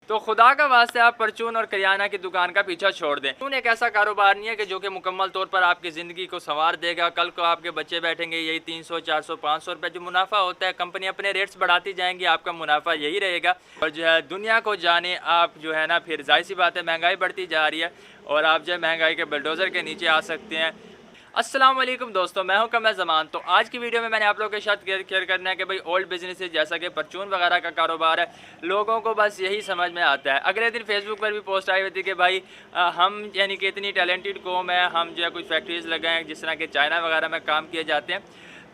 तो खुदा का वास्ते आप परचून और करियाना की दुकान का पीछा छोड़ दें। परचून एक ऐसा कारोबार नहीं है कि जो कि मुकम्मल तौर पर आपकी ज़िंदगी को संवार देगा। कल को आपके बच्चे बैठेंगे यही 300 400 500 रुपये जो मुनाफा होता है, कंपनी अपने रेट्स बढ़ाती जाएंगी, आपका मुनाफा यही रहेगा। और जो है दुनिया को जाने आप जो है ना, फिर जाहिर सी बात है महंगाई बढ़ती जा रही है और आप जो है महंगाई के बुलडोज़र के नीचे आ सकते हैं। अस्सलाम वालेकुम दोस्तों, मैं हूं कमर ज़मान। तो आज की वीडियो में मैंने आप लोगों के साथ शेयर करना है कि भाई ओल्ड बिजनेस जैसा कि परचून वगैरह का कारोबार है, लोगों को बस यही समझ में आता है। अगले दिन फेसबुक पर भी पोस्ट आई हुई थी कि भाई हम यानी कि इतनी टैलेंटेड कौम है, हम जो है कुछ फैक्ट्रीज़ लगाएं जिस तरह के चाइना वगैरह में काम किए जाते हैं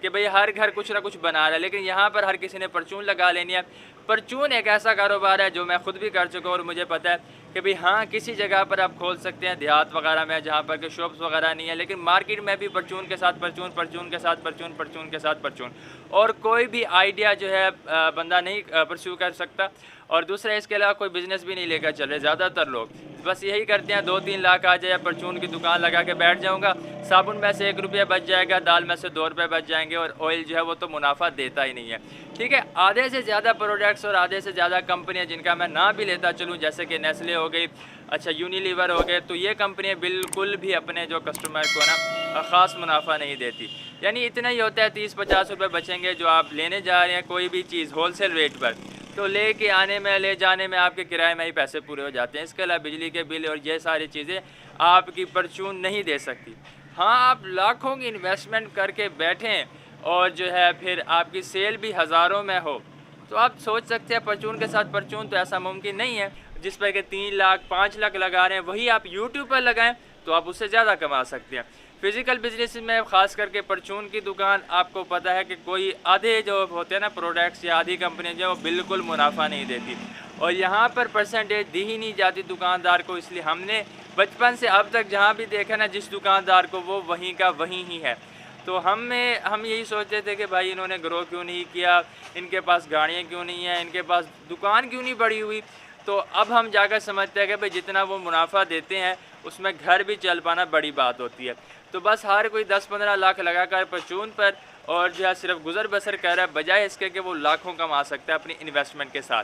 कि भाई हर घर कुछ ना कुछ बना रहा है, लेकिन यहाँ पर हर किसी ने परचून लगा लेनी है। परचून एक ऐसा कारोबार है जो मैं खुद भी कर चुका हूँ और मुझे पता है कि भाई हाँ, किसी जगह पर आप खोल सकते हैं देहात वगैरह में जहाँ पर के शॉप्स वगैरह नहीं है, लेकिन मार्केट में भी परचून के साथ परचून, परचून के साथ परचून, परचून के साथ परचून, और कोई भी आइडिया जो है बंदा नहीं परस्यू कर सकता। और दूसरा इसके अलावा कोई बिज़नेस भी नहीं लेकर चल रहे ज़्यादातर लोग, बस यही करते हैं 2-3 लाख आ जाए, परचून की दुकान लगा के बैठ जाऊँगा, साबुन में से 1 रुपया बच जाएगा, दाल में से 2 रुपये बच जाएंगे, और ऑयल जो है वो तो मुनाफा देता ही नहीं है। ठीक है, आधे से ज़्यादा प्रोडक्ट्स और आधे से ज़्यादा कंपनियां जिनका मैं नाम भी लेता चलूँ, जैसे कि नेस्ले हो गई, अच्छा यूनिलीवर हो गए, तो ये कंपनियां बिल्कुल भी अपने जो कस्टमर को ना ख़ास मुनाफा नहीं देती। यानी इतना ही होता है 30-50 रुपये बचेंगे जो आप लेने जा रहे हैं कोई भी चीज़ होलसेल रेट पर, तो ले के आने में ले जाने में आपके किराए में ही पैसे पूरे हो जाते हैं। इसके अलावा बिजली के बिल और ये सारी चीज़ें आपकी परचून नहीं दे सकती। हाँ, आप लाखों की इन्वेस्टमेंट करके बैठें और जो है फिर आपकी सेल भी हज़ारों में हो, तो आप सोच सकते हैं परचून के साथ परचून तो ऐसा मुमकिन नहीं है। जिस पर कि 3 लाख 5 लाख लगा रहे हैं, वही आप यूट्यूब पर लगाएं तो आप उससे ज़्यादा कमा सकते हैं। फिज़िकल बिजनेस में ख़ास करके परचून की दुकान, आपको पता है कि कोई आधे जो होते हैं ना प्रोडक्ट्स या आधी कंपनियाँ जो वो बिल्कुल मुनाफा नहीं देती, और यहाँ पर परसेंटेज दी ही नहीं जाती दुकानदार को। इसलिए हमने बचपन से अब तक जहाँ भी देखा ना, जिस दुकानदार को वो वहीं का वहीं ही है। तो हम यही सोचते थे कि भाई इन्होंने ग्रो क्यों नहीं किया, इनके पास गाड़ियाँ क्यों नहीं हैं, इनके पास दुकान क्यों नहीं बढ़ी हुई। तो अब हम जाकर समझते हैं कि भाई जितना वो मुनाफा देते हैं उसमें घर भी चल पाना बड़ी बात होती है। तो बस हर कोई 10-15 लाख लगाकर परचून पर और जो है सिर्फ गुजर बसर कर रहा है, बजाय इसके कि वो लाखों कमा सकता है अपनी इन्वेस्टमेंट के साथ।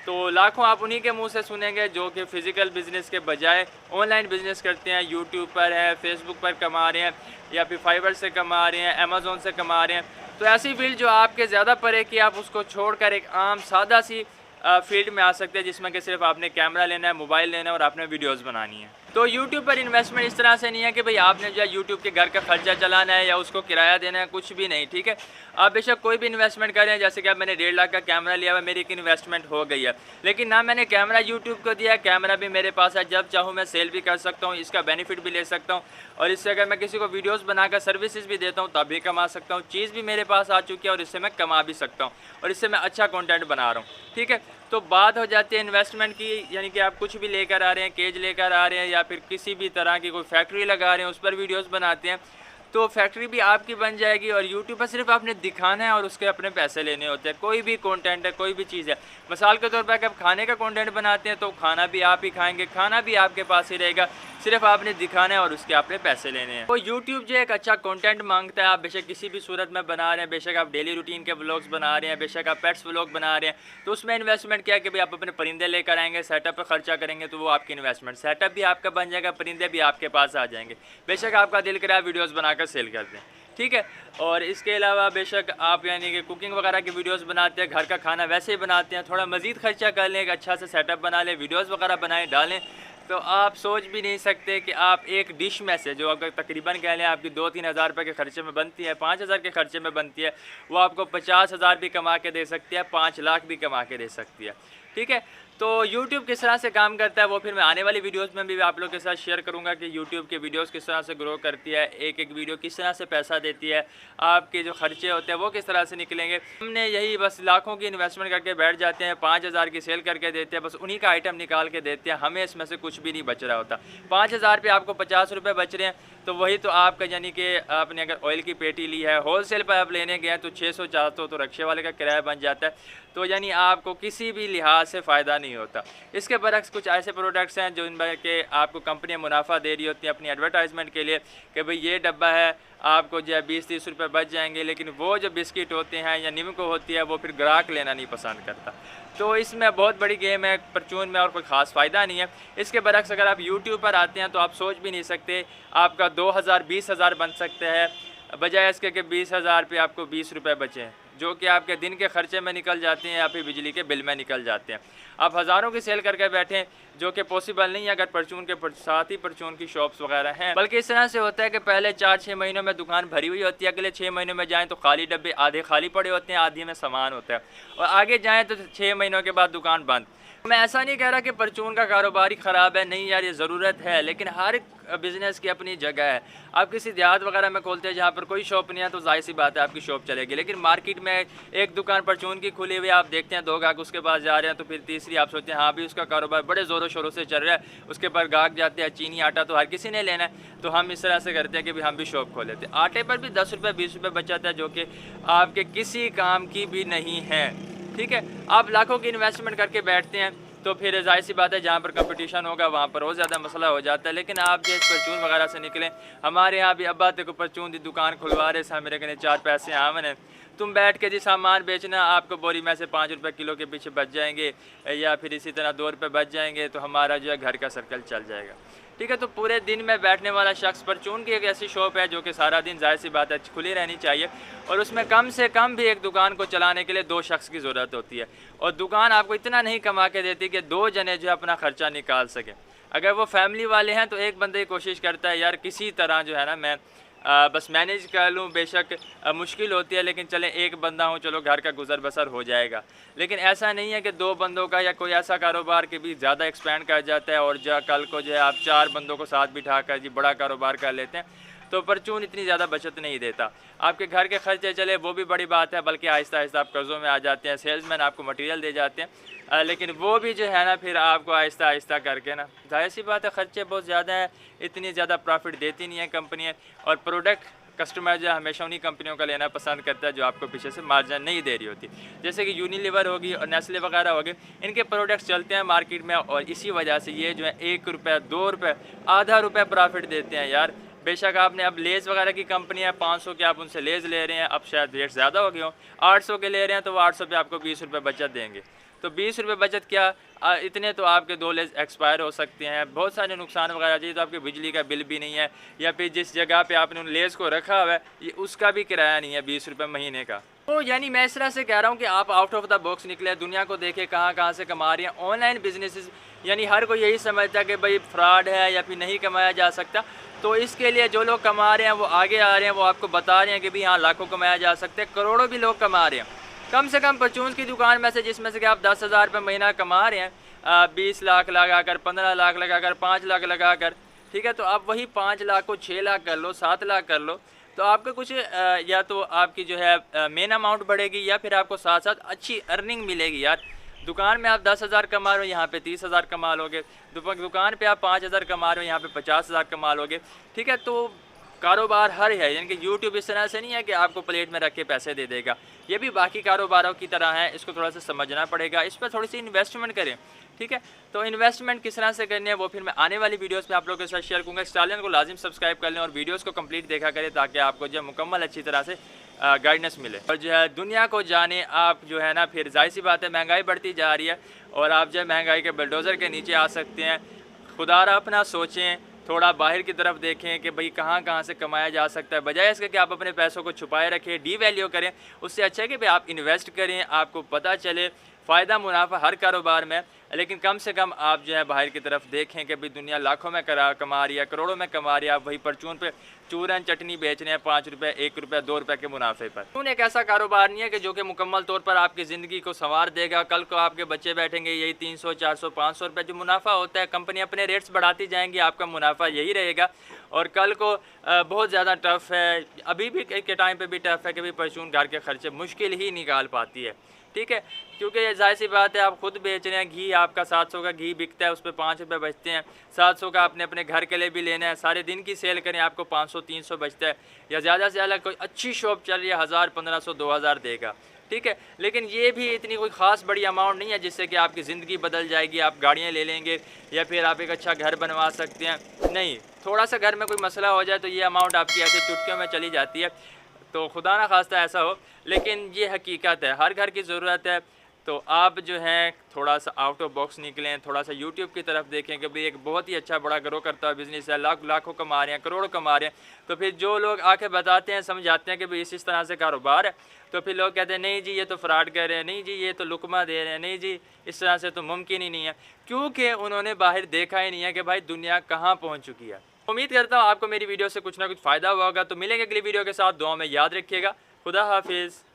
तो लाखों आप उन्हीं के मुंह से सुनेंगे जो कि फ़िज़िकल बिज़नेस के बजाय ऑनलाइन बिज़नेस करते हैं, यूट्यूब पर है, फेसबुक पर कमा रहे हैं, या फिर फाइबर से कमा रहे हैं, अमेज़ोन से कमा रहे हैं। तो ऐसी फील्ड जो आपके ज़्यादा परे कि आप उसको छोड़कर एक आम सादा सी फील्ड में आ सकते हैं, जिसमें कि सिर्फ आपने कैमरा लेना है, मोबाइल लेना है और आपने वीडियोस बनानी है। तो यूट्यूब पर इन्वेस्टमेंट इस तरह से नहीं है कि भाई आपने जो है यूट्यूब के घर का खर्चा चलाना है या उसको किराया देना है, कुछ भी नहीं। ठीक है, आप बेशक कोई भी इन्वेस्टमेंट करें, जैसे कि अब मैंने 1.5 लाख का कैमरा लिया हुआ, मेरी एक इन्वेस्टमेंट हो गई है, लेकिन ना मैंने कैमरा यूट्यूब को दिया, कैमरा भी मेरे पास है, जब चाहूँ मैं सेल भी कर सकता हूँ, इसका बेनिफिट भी ले सकता हूँ, और इससे अगर मैं किसी को वीडियोज़ बनाकर सर्विसेज भी देता हूँ तब भी कमा सकता हूँ। चीज़ भी मेरे पास आ चुकी है और इससे मैं कमा भी सकता हूँ, और इससे मैं अच्छा कॉन्टेंट बना रहा हूँ। ठीक है, तो बात हो जाती है इन्वेस्टमेंट की, यानी कि आप कुछ भी लेकर आ रहे हैं, केज लेकर आ रहे हैं या फिर किसी भी तरह की कोई फैक्ट्री लगा रहे हैं, उस पर वीडियोस बनाते हैं, तो फैक्ट्री भी आपकी बन जाएगी और यूट्यूब पर सिर्फ आपने दिखाना है और उसके अपने पैसे लेने होते हैं। कोई भी कंटेंट है, कोई भी चीज़ है, मिसाल के तौर पर आप खाने का कंटेंट बनाते हैं तो खाना भी आप ही खाएंगे, खाना भी आपके पास ही रहेगा, सिर्फ आपने दिखाना है और उसके आपने पैसे लेने हैं। तो यूट्यूब जो एक अच्छा कंटेंट मांगता है, आप बेशक किसी भी सूरत में बना रहे हैं, बेशक आप डेली रूटीन के व्लॉग्स बना रहे हैं, बेशक आप पेट्स व्लॉग बना रहे हैं, तो उसमें इन्वेस्टमेंट क्या है कि भाई आप अपने परिंदे लेकर आएंगे, सेटअप पर खर्चा करेंगे, तो वो आपकी इन्वेस्टमेंट, सेटअप भी आपका बन जाएगा, परिंदे भी आपके पास आ जाएंगे। बेशक आपका दिल करे आप वीडियोज़ बनाकर सेल कर दें। ठीक है, और इसके अलावा बेशक आप यानी कि कुकिंग वगैरह की वीडियोस बनाते हैं, घर का खाना वैसे ही बनाते हैं, थोड़ा मज़ीद खर्चा कर लें, एक अच्छा सा सेटअप बना लें, वीडियोस वगैरह बनाएं डालें, तो आप सोच भी नहीं सकते कि आप एक डिश में से जो अगर तकरीबन कह लें आपकी 2-3 हज़ार रुपये के खर्चे में बनती है, 5 हज़ार के खर्चे में बनती है, वो आपको 50 हज़ार भी कमा के दे सकती है, 5 लाख भी कमा के दे सकती है। ठीक है, तो YouTube किस तरह से काम करता है वो फिर मैं आने वाली वीडियोस में भी आप लोगों के साथ शेयर करूंगा कि YouTube के वीडियोस किस तरह से ग्रो करती है, एक एक वीडियो किस तरह से पैसा देती है, आपके जो खर्चे होते हैं वो किस तरह से निकलेंगे। हमने यही बस लाखों की इन्वेस्टमेंट करके बैठ जाते हैं, 5 हज़ार की सेल करके देते हैं, बस उन्हीं का आइटम निकाल के देते हैं, हमें इसमें से कुछ भी नहीं बच रहा होता। 5 हज़ार पे आपको 50 रुपये बच रहे हैं, तो वही तो आपका यानी कि आपने अगर ऑयल की पेटी ली है, होलसेल पर आप लेने गए हैं तो 600-400 तो रक्शे वाले का किराया बन जाता है, तो यानी आपको किसी भी लिहाज से फ़ायदा नहीं नहीं होता। इसके बरक्स कुछ ऐसे प्रोडक्ट्स हैं जो इनमें के आपको कंपनियाँ मुनाफा दे रही होती हैं अपनी एडवर्टाइजमेंट के लिए कि भाई ये डब्बा है, आपको जो है 20-30 रुपये बच जाएंगे, लेकिन वो जो बिस्किट होते हैं या निमको होती है वो फिर ग्राहक लेना नहीं पसंद करता। तो इसमें बहुत बड़ी गेम है परचून में और कोई ख़ास फ़ायदा नहीं है। इसके बरक्स अगर आप यूट्यूब पर आते हैं तो आप सोच भी नहीं सकते आपका 2000 20,000 बन सकता है, बजाय इसके कि 20,000 पे आपको 20 रुपये बचें, जो कि आपके दिन के खर्चे में निकल जाते हैं या फिर बिजली के बिल में निकल जाते हैं। आप हज़ारों की सेल करके बैठें, जो कि पॉसिबल नहीं है अगर परचून के साथ ही परचून की शॉप्स वगैरह हैं। बल्कि इस तरह से होता है कि पहले 4-6 महीनों में दुकान भरी हुई होती है, अगले 6 महीनों में जाएँ तो खाली डब्बे आधे खाली पड़े होते हैं, आधे में सामान होता है, और आगे जाएँ तो 6 महीनों के बाद दुकान बंद। मैं ऐसा नहीं कह रहा कि परचून का कारोबार ही ख़राब है, नहीं यार, ये ज़रूरत है, लेकिन हर बिज़नेस की अपनी जगह है। आप किसी देहात वगैरह में खोलते हैं जहाँ पर कोई शॉप नहीं है तो जाहिर सी बात है आपकी शॉप चलेगी, लेकिन मार्केट में एक दुकान परचून की खुली हुई, आप देखते हैं 2 गाहक उसके पास जा रहे हैं, तो फिर तीसरी आप सोचते हैं हाँ भी उसका कारोबार बड़े ज़ोरों शोरों से चल रहा है, उसके पर गाहक जाते हैं, चीनी आटा तो हर किसी ने लेना है, तो हम इस तरह से करते हैं कि भाई हम भी शॉप खोल लेते हैं। आटे पर भी 10 रुपये 20 रुपये बचाता है, जो कि आपके किसी काम की भी नहीं है। ठीक है, आप लाखों की इन्वेस्टमेंट करके बैठते हैं तो फिर जाहिर सी बात है जहाँ पर कंपटीशन होगा वहाँ पर और ज़्यादा मसला हो जाता है। लेकिन आप जो परचून वगैरह से निकलें, हमारे यहाँ भी अब्बा देखो परचून की दुकान खुलवा रहे थे, मेरे कने 4 पैसे आमन, तुम बैठ के जी सामान बेचना, आपको बोरी में से 5 रुपये किलो के पीछे बच जाएंगे, या फिर इसी तरह 2 रुपये बच जाएंगे, तो हमारा जो है घर का सर्कल चल जाएगा। ठीक है, तो पूरे दिन में बैठने वाला शख्स, परचून की एक ऐसी शॉप है जो कि सारा दिन जाहिर सी बात है खुली रहनी चाहिए, और उसमें कम से कम भी एक दुकान को चलाने के लिए 2 शख्स की ज़रूरत होती है, और दुकान आपको इतना नहीं कमा के देती कि 2 जने जो है अपना ख़र्चा निकाल सकें। अगर वो फैमिली वाले हैं तो एक बंदे की कोशिश करता है यार किसी तरह जो है ना मैं बस मैनेज कर लूँ, बेशक मुश्किल होती है, लेकिन चलें एक बंदा हूँ, चलो घर का गुजर बसर हो जाएगा। लेकिन ऐसा नहीं है कि 2 बंदों का या कोई ऐसा कारोबार के भी ज़्यादा एक्सपेंड कर जाता है और जो कल को जो है आप 4 बंदों को साथ बिठा कर जी बड़ा कारोबार कर लेते हैं, तो परचून इतनी ज़्यादा बचत नहीं देता। आपके घर के खर्चे चले वो भी बड़ी बात है, बल्कि आहिस्ता आहिस्ता आप कर्ज़ों में आ जाते हैं, सेल्समैन आपको मटेरियल दे जाते हैं, लेकिन वो भी जो है ना फिर आपको आहिस्ता आहिस्ता करके ना, जाहिर सी बात है खर्चे बहुत ज़्यादा है, इतनी ज़्यादा प्रॉफिट देती नहीं है कंपनियाँ, और प्रोडक्ट कस्टमर जो हमेशा उन्हीं कंपनियों का लेना पसंद करता है जो आपको पीछे से मार्जिन नहीं दे रही होती, जैसे कि यूनिलीवर होगी और नेस्ले वगैरह होगी, इनके प्रोडक्ट्स चलते हैं मार्केट में, और इसी वजह से ये जो है 1 रुपये 2 रुपये आधा रुपये प्रॉफिट देते हैं यार। बेशक आपने अब लेज़ वगैरह की कंपनी है, 500 के आप उनसे लेज़ ले रहे हैं, अब शायद रेट ज़्यादा हो गए हो, 800 के ले रहे हैं तो वो 800 पे आपको 20 रुपये बचत देंगे, तो 20 रुपये बचत क्या, इतने तो आपके 2 लेज़ एक्सपायर हो सकते हैं, बहुत सारे नुकसान वगैरह चाहिए, तो आपके बिजली का बिल भी नहीं है, या फिर जिस जगह पे आपने उन लेज़ को रखा हुआ है ये उसका भी किराया नहीं है 20 रुपये महीने का। तो यानी मैं इस तरह से कह रहा हूँ कि आप आउट ऑफ द बॉक्स निकले, दुनिया को देखें कहाँ कहाँ से कमा रही हैं ऑनलाइन बिजनेसेस। यानी हर कोई यही समझता है कि भाई फ्रॉड है या फिर नहीं कमाया जा सकता, तो इसके लिए जो लोग कमा रहे हैं वो आगे आ रहे हैं, वो आपको बता रहे हैं कि भाई हाँ लाखों कमाया जा सकते हैं, करोड़ों भी लोग कमा रहे हैं। कम से कम परचून की दुकान में से जिसमें से कि आप 10,000 रुपये महीना कमा रहे हैं, 20 लाख लगा कर, 15 लाख लगा कर, 5 लाख लगा कर, ठीक है, तो आप वही 5 लाख को 6 लाख कर लो, 7 लाख कर लो, तो आपका कुछ या तो आपकी जो है मेन अमाउंट बढ़ेगी या फिर आपको साथ साथ अच्छी अर्निंग मिलेगी यार। दुकान में आप 10,000 कमा रहे हो, यहाँ पे 30,000 कमा लोगे, दुकान पे आप 5,000 कमा रहे हो, यहाँ पे 50,000 कमा लोगे। ठीक है, तो कारोबार हर है, यानी कि यूट्यूब इस तरह से नहीं है कि आपको प्लेट में रख के पैसे दे देगा, ये भी बाकी कारोबारों की तरह है, इसको थोड़ा सा समझना पड़ेगा, इस पर थोड़ी सी इन्वेस्टमेंट करें। ठीक है, तो इन्वेस्टमेंट किस तरह से करनी है वो फिर मैं आने वाली वीडियोस में आप लोगों के साथ शेयर करूँगा। इस चैनल को लाजिम सब्सक्राइब कर लें और वीडियोस को कंप्लीट देखा करें ताकि आपको जो मुकम्मल अच्छी तरह से गाइडेंस मिले और जो है दुनिया को जाने। आप जो है ना फिर जाहिर सी बात है महंगाई बढ़ती जा रही है और आप जो महंगाई के बुलडोज़र के नीचे आ सकते हैं। खुदारा अपना सोचें, थोड़ा बाहर की तरफ देखें कि भाई कहाँ कहाँ से कमाया जा सकता है, बजाय इसके कि आप अपने पैसों को छुपाए रखें, डी वैल्यू करें। उससे अच्छा है कि भाई आप इन्वेस्ट करें, आपको पता चले फ़ायदा मुनाफा हर कारोबार में, लेकिन कम से कम आप जो है बाहर की तरफ देखें कि भाई दुनिया लाखों में कमा रही है, करोड़ों में कमा रही है, आप वही परचून पे चूरन चटनी बेच रहे हैं 5 रुपये, 1 रुपये, 2 रुपये के मुनाफे पर। परचून एक ऐसा कारोबार नहीं है कि जो कि मुकम्मल तौर पर आपकी ज़िंदगी को संवार देगा। कल को आपके बच्चे बैठेंगे यही 300, 400, 500 रुपये जो मुनाफा होता है, कंपनी अपने रेट्स बढ़ाती जाएंगी, आपका मुनाफा यही रहेगा। और कल को बहुत ज़्यादा टफ़ है, अभी भी के टाइम पर भी टफ़ है कि भाई परचून घर के खर्चे मुश्किल ही निकाल पाती है। ठीक है, क्योंकि जाहिर सी बात है आप खुद बेच रहे हैं, घी आपका 700 का घी बिकता है, उस पर 5 रुपये बचते हैं, 700 का आपने अपने घर के लिए भी लेना है, सारे दिन की सेल करें आपको 500, 300 बचता है, या ज़्यादा से ज़्यादा कोई अच्छी शॉप चल रही है 1000, 1500, 2000 देगा। ठीक है। लेकिन ये भी इतनी कोई ख़ास बड़ी अमाउंट नहीं है जिससे कि आपकी ज़िंदगी बदल जाएगी, आप गाड़ियाँ ले लेंगे या फिर आप एक अच्छा घर बनवा सकते हैं। नहीं, थोड़ा सा घर में कोई मसला हो जाए तो ये अमाउंट आपकी ऐसे चुटकियों में चली जाती है। तो खुदा ना खास्ता ऐसा हो, लेकिन ये हकीकत है, हर घर की ज़रूरत है। तो आप जो हैं थोड़ा सा आउट ऑफ बॉक्स निकलें, थोड़ा सा यूट्यूब की तरफ देखें कि भाई एक बहुत ही अच्छा बड़ा ग्रो करता हुआ बिज़नेस है, लाखों कमा रहे हैं, करोड़ों कमा रहे हैं। तो फिर जो लोग आके बताते हैं, समझाते हैं कि भाई इस तरह से कारोबार है, तो फिर लोग कहते हैं नहीं जी ये तो फ्रॉड कर रहे हैं, नहीं जी ये तो लुकमा दे रहे हैं, नहीं जी इस तरह से तो मुमकिन ही नहीं है, क्योंकि उन्होंने बाहर देखा ही नहीं है कि भाई दुनिया कहाँ पहुँच चुकी है। उम्मीद करता हूँ आपको मेरी वीडियो से कुछ ना कुछ फ़ायदा हुआ होगा। तो मिलेंगे अगली वीडियो के साथ, दुआ में याद रखिएगा। खुदा हाफिज़।